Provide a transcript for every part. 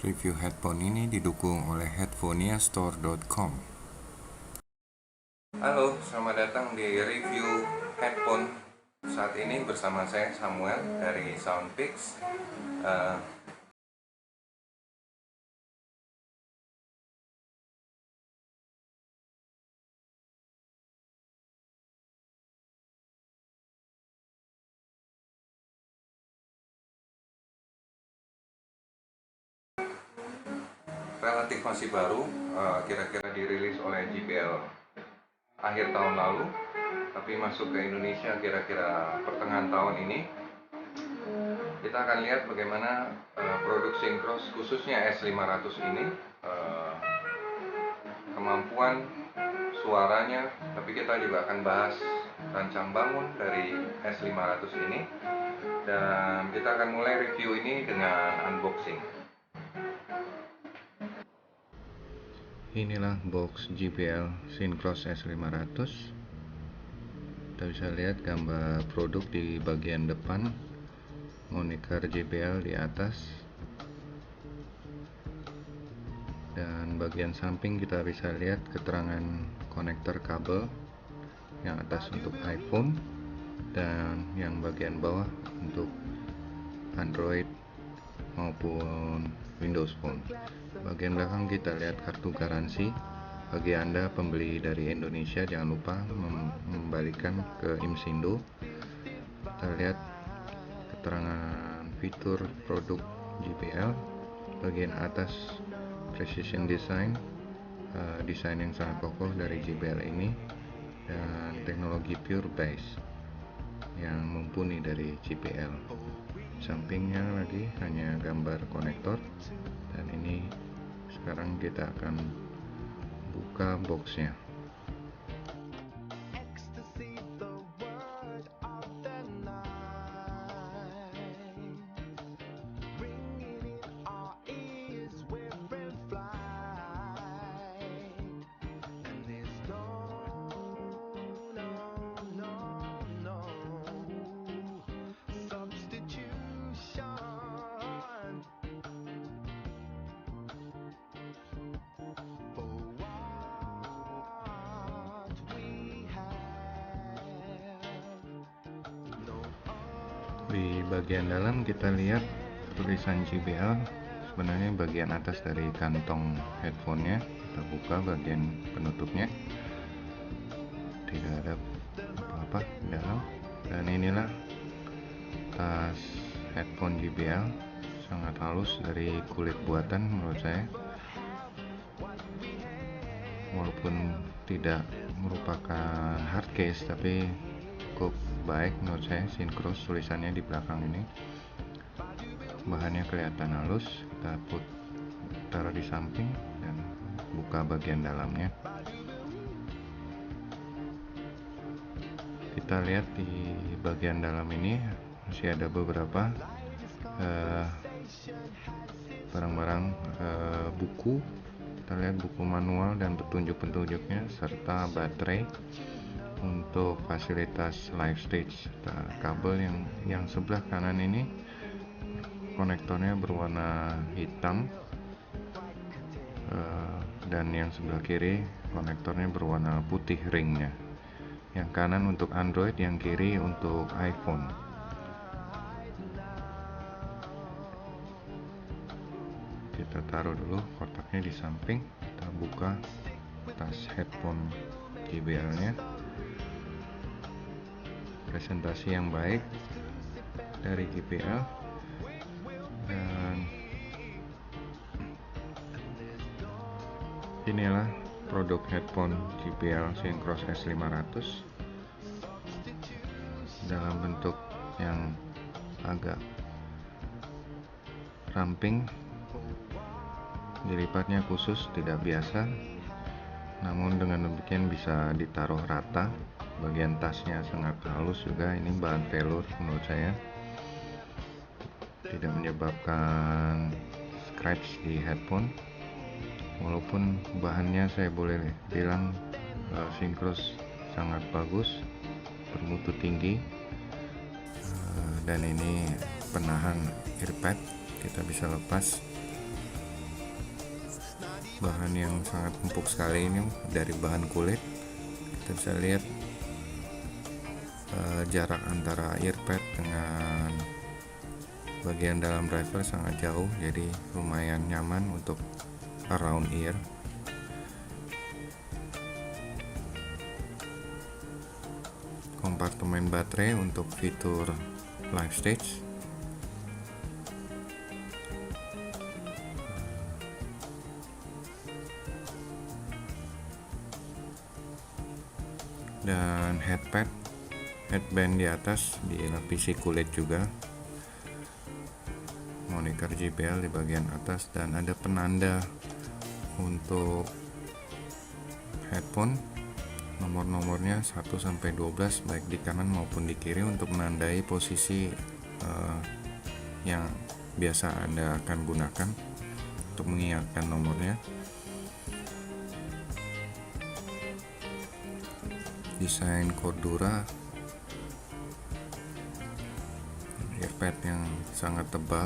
Review headphone ini didukung oleh headphoniastore.com. Halo, selamat datang di review headphone. Saat ini bersama saya Samuel dari Soundpix. Relatif masih baru, kira-kira dirilis oleh JBL akhir tahun lalu, tapi masuk ke Indonesia kira-kira pertengahan tahun ini. Kita akan lihat bagaimana produk Syncros khususnya S500 ini, kemampuan suaranya, tapi kita juga akan bahas rancang bangun dari S500 ini, dan kita akan mulai review ini dengan unboxing. Inilah box JBL Syncros S500. Kita bisa lihat gambar produk di bagian depan, moniker JBL di atas, dan bagian samping kita bisa lihat keterangan konektor kabel. Yang atas untuk iPhone dan yang bagian bawah untuk Android maupun Windows Phone. Bagian belakang kita lihat kartu garansi. Bagi Anda pembeli dari Indonesia, jangan lupa membalikan ke IMSINDO. Kita lihat keterangan fitur produk JBL. Bagian atas precision design, desain yang sangat kokoh dari JBL ini, dan teknologi pure bass yang mumpuni dari JBL. Sampingnya lagi hanya gambar konektor, dan ini sekarang kita akan buka boxnya. Di bagian dalam kita lihat tulisan JBL. Sebenarnya bagian atas dari kantong headphone-nya. Kita buka bagian penutupnya, tidak ada apa-apa di dalam. Dan inilah tas headphone JBL, sangat halus, dari kulit buatan menurut saya. Walaupun tidak merupakan hard case, tapi cukup baik menurut saya. Syncros tulisannya di belakang ini, bahannya kelihatan halus. Kita taruh di samping dan buka bagian dalamnya. Kita lihat di bagian dalam ini masih ada beberapa barang-barang, buku. Kita lihat buku manual dan petunjuk-petunjuknya, serta baterai untuk fasilitas live stage. Kabel yang sebelah kanan ini konektornya berwarna hitam, dan yang sebelah kiri konektornya berwarna putih ringnya. Yang kanan untuk Android, yang kiri untuk iPhone. Kita taruh dulu kotaknya di samping. Kita buka tas headphone JBL nya. Presentasi yang baik dari JBL, dan inilah produk headphone JBL Syncros S500 dalam bentuk yang agak ramping. Dilipatnya khusus, tidak biasa, namun dengan demikian bisa ditaruh rata. Bagian tasnya sangat halus juga. Ini bahan velour menurut saya, tidak menyebabkan scratch di headphone. Walaupun bahannya saya boleh bilang Syncros sangat bagus, bermutu tinggi, dan ini penahan earpad, kita bisa lepas bahan yang sangat empuk sekali ini, dari bahan kulit. Kita bisa lihat jarak antara earpad dengan bagian dalam driver sangat jauh, jadi lumayan nyaman untuk around ear. Kompartemen baterai untuk fitur live stage. Dan headband di atas dilapisi kulit juga. Moniker JBL di bagian atas, dan ada penanda untuk headphone. Nomor-nomornya 1-12 baik di kanan maupun di kiri untuk menandai posisi yang biasa Anda akan gunakan untuk mengingatkan nomornya. Desain Cordura, earpad yang sangat tebal,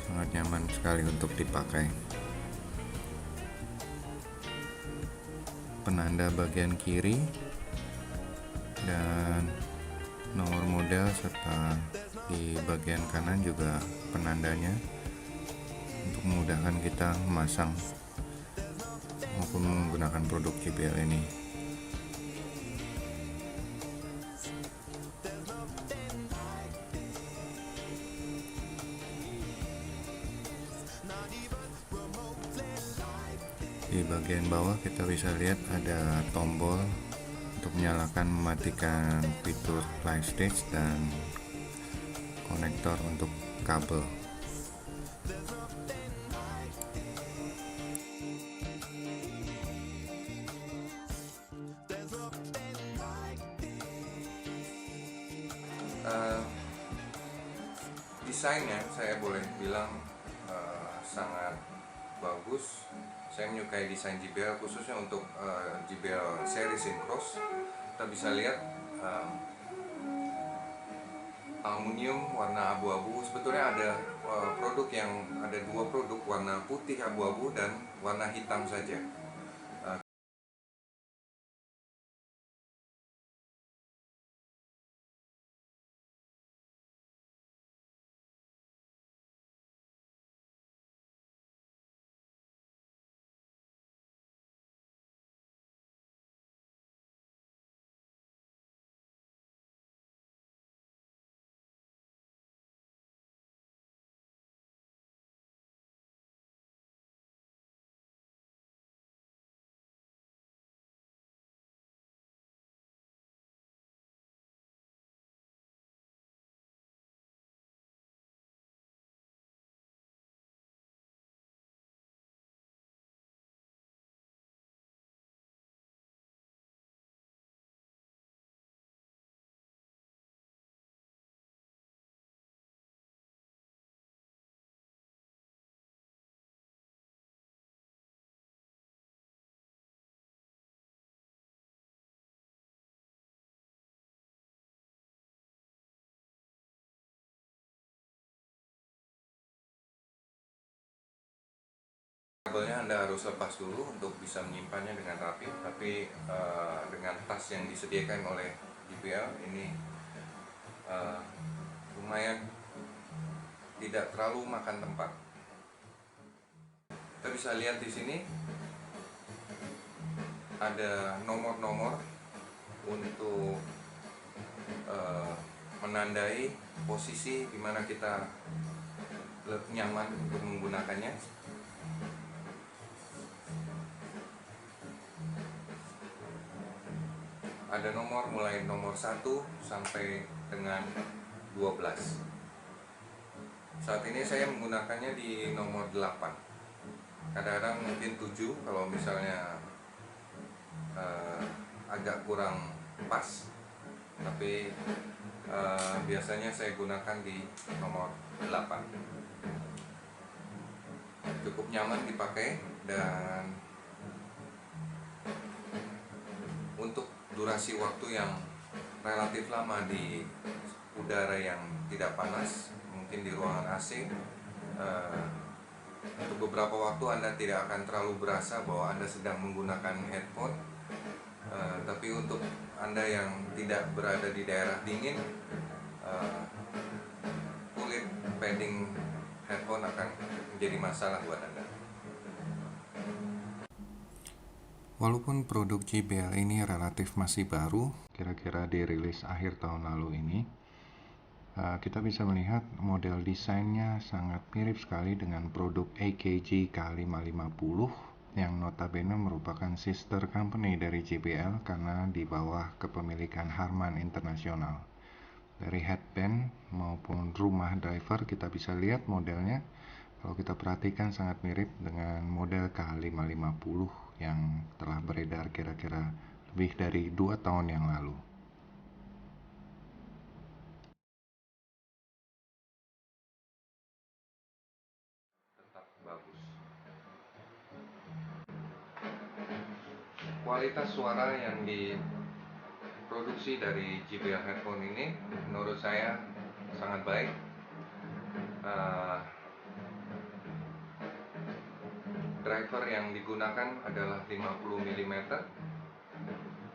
sangat nyaman sekali untuk dipakai. Penanda bagian kiri dan nomor model, serta di bagian kanan juga penandanya untuk memudahkan kita memasang maupun menggunakan produk JBL ini. Di bagian bawah kita bisa lihat ada tombol untuk menyalakan mematikan fitur live stage dan konektor untuk kabel. Desainnya saya boleh bilang sangat bagus. Saya menyukai desain JBL, khususnya untuk JBL seri Syncros. Kita bisa lihat aluminium warna abu-abu. Sebetulnya ada ada dua produk, warna putih abu-abu dan warna hitam saja. Kabelnya Anda harus lepas dulu untuk bisa menyimpannya dengan rapi, tapi dengan tas yang disediakan oleh JBL ini lumayan tidak terlalu makan tempat. Kita bisa lihat di sini ada nomor-nomor untuk menandai posisi di mana kita nyaman untuk menggunakannya. Ada nomor mulai nomor 1 sampai dengan 12. Saat ini saya menggunakannya di nomor 8. Kadang-kadang mungkin 7 kalau misalnya agak kurang pas, tapi biasanya saya gunakan di nomor 8. Cukup nyaman dipakai, dan untuk durasi waktu yang relatif lama di udara yang tidak panas, mungkin di ruangan AC, Untuk beberapa waktu Anda tidak akan terlalu berasa bahwa Anda sedang menggunakan headphone. Tapi untuk Anda yang tidak berada di daerah dingin, eh, kulit padding headphone akan menjadi masalah buat Anda. Walaupun produk JBL ini relatif masih baru, kira-kira dirilis akhir tahun lalu ini, kita bisa melihat model desainnya sangat mirip sekali dengan produk AKG K550 yang notabene merupakan sister company dari JBL karena di bawah kepemilikan Harman International. Dari headband maupun rumah driver kita bisa lihat modelnya, kalau kita perhatikan sangat mirip dengan model K550 yang telah beredar kira-kira lebih dari 2 tahun yang lalu. Tetap bagus. Kualitas suara yang diproduksi dari JBL headphone ini menurut saya sangat baik. Driver yang digunakan adalah 50 mm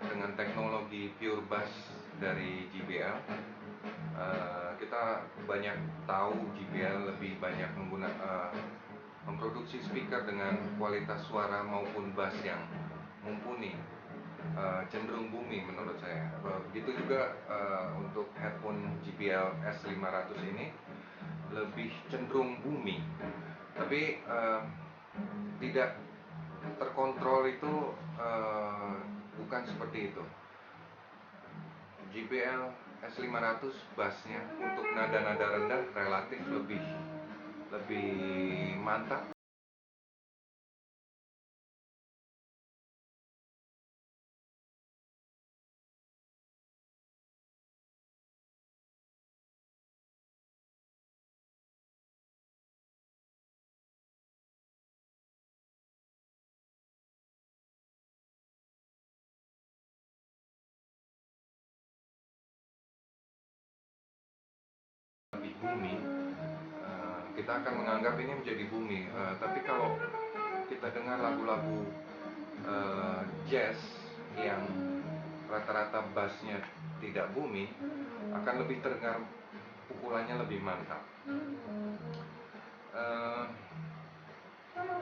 dengan teknologi pure bass dari JBL. Kita banyak tahu JBL lebih banyak memproduksi speaker dengan kualitas suara maupun bass yang mumpuni, cenderung bumi menurut saya. Begitu juga untuk headphone JBL S500 ini lebih cenderung bumi, tapi tidak terkontrol itu bukan seperti itu. JBL S500 bassnya untuk nada-nada rendah relatif lebih mantap. Lebih bumi, kita akan menganggap ini menjadi bumi. Tapi kalau kita dengar lagu-lagu jazz yang rata-rata bassnya tidak bumi, akan lebih terdengar pukulannya lebih mantap.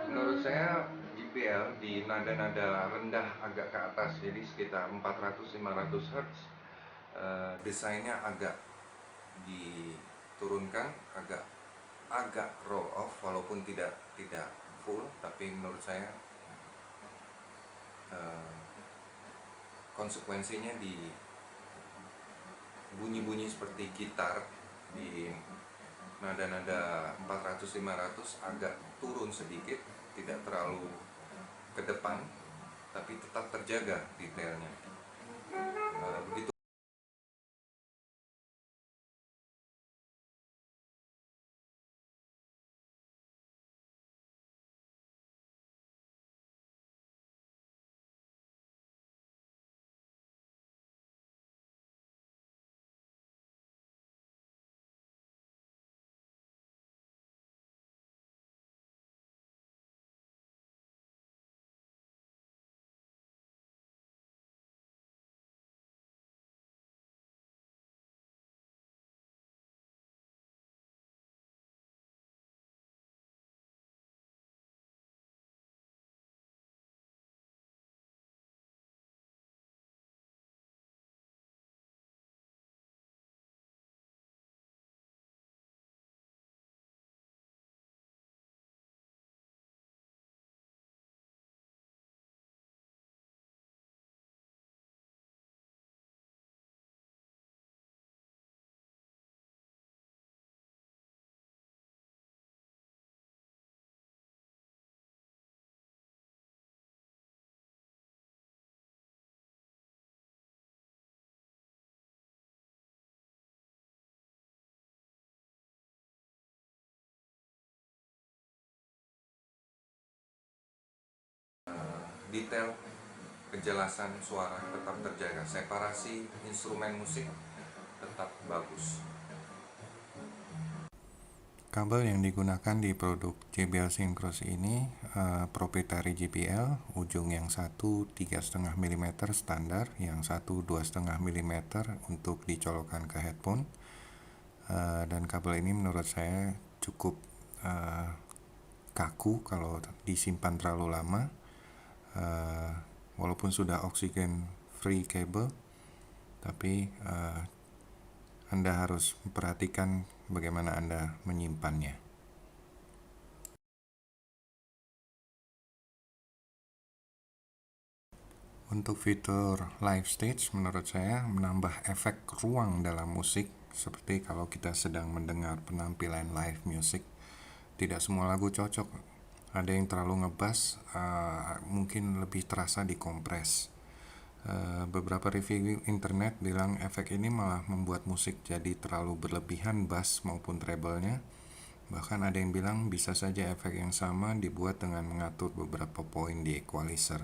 Menurut saya JBL di nada-nada rendah agak ke atas, jadi sekitar 400-500 Hz, desainnya agak diturunkan, agak roll off, walaupun tidak full, tapi menurut saya konsekuensinya di bunyi-bunyi seperti gitar di nada-nada 400-500 agak turun sedikit, tidak terlalu ke depan, tapi tetap terjaga detailnya. Begitu detail kejelasan suara tetap terjaga, separasi instrumen musik tetap bagus. Kabel yang digunakan di produk JBL Syncros ini proprietary JBL, ujung yang satu 3,5 mm standar, yang satu 2,5 mm untuk dicolokkan ke headphone. Dan kabel ini menurut saya cukup kaku kalau disimpan terlalu lama. Walaupun sudah oxygen free cable, tapi Anda harus memperhatikan bagaimana Anda menyimpannya. Untuk fitur live stage menurut saya menambah efek ruang dalam musik, seperti kalau kita sedang mendengar penampilan live music. Tidak semua lagu cocok. Ada yang terlalu ngebass, mungkin lebih terasa dikompres. Beberapa review internet bilang efek ini malah membuat musik jadi terlalu berlebihan bass maupun treble-nya. Bahkan ada yang bilang bisa saja efek yang sama dibuat dengan mengatur beberapa poin di equalizer.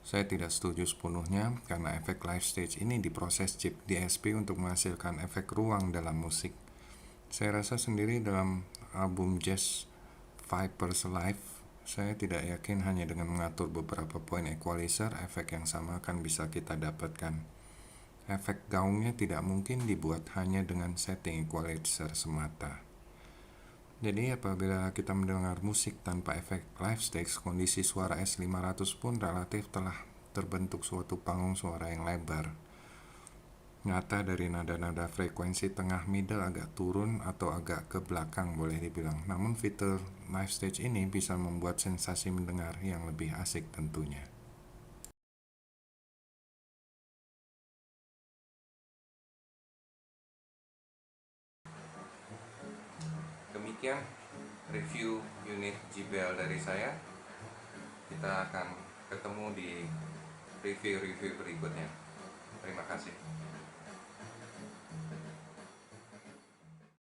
Saya tidak setuju sepenuhnya karena efek live stage ini diproses chip DSP untuk menghasilkan efek ruang dalam musik. Saya rasa sendiri dalam album jazz Vipers Live, saya tidak yakin hanya dengan mengatur beberapa poin equalizer, efek yang sama akan bisa kita dapatkan. Efek gaungnya tidak mungkin dibuat hanya dengan setting equalizer semata. Jadi apabila kita mendengar musik tanpa efek live stage, kondisi suara S500 pun relatif telah terbentuk suatu panggung suara yang lebar. Nyata dari nada-nada frekuensi tengah middle agak turun atau agak ke belakang boleh dibilang. Namun fitur live stage ini bisa membuat sensasi mendengar yang lebih asik tentunya. Demikian review unit JBL dari saya. Kita akan ketemu di review-review berikutnya. Terima kasih.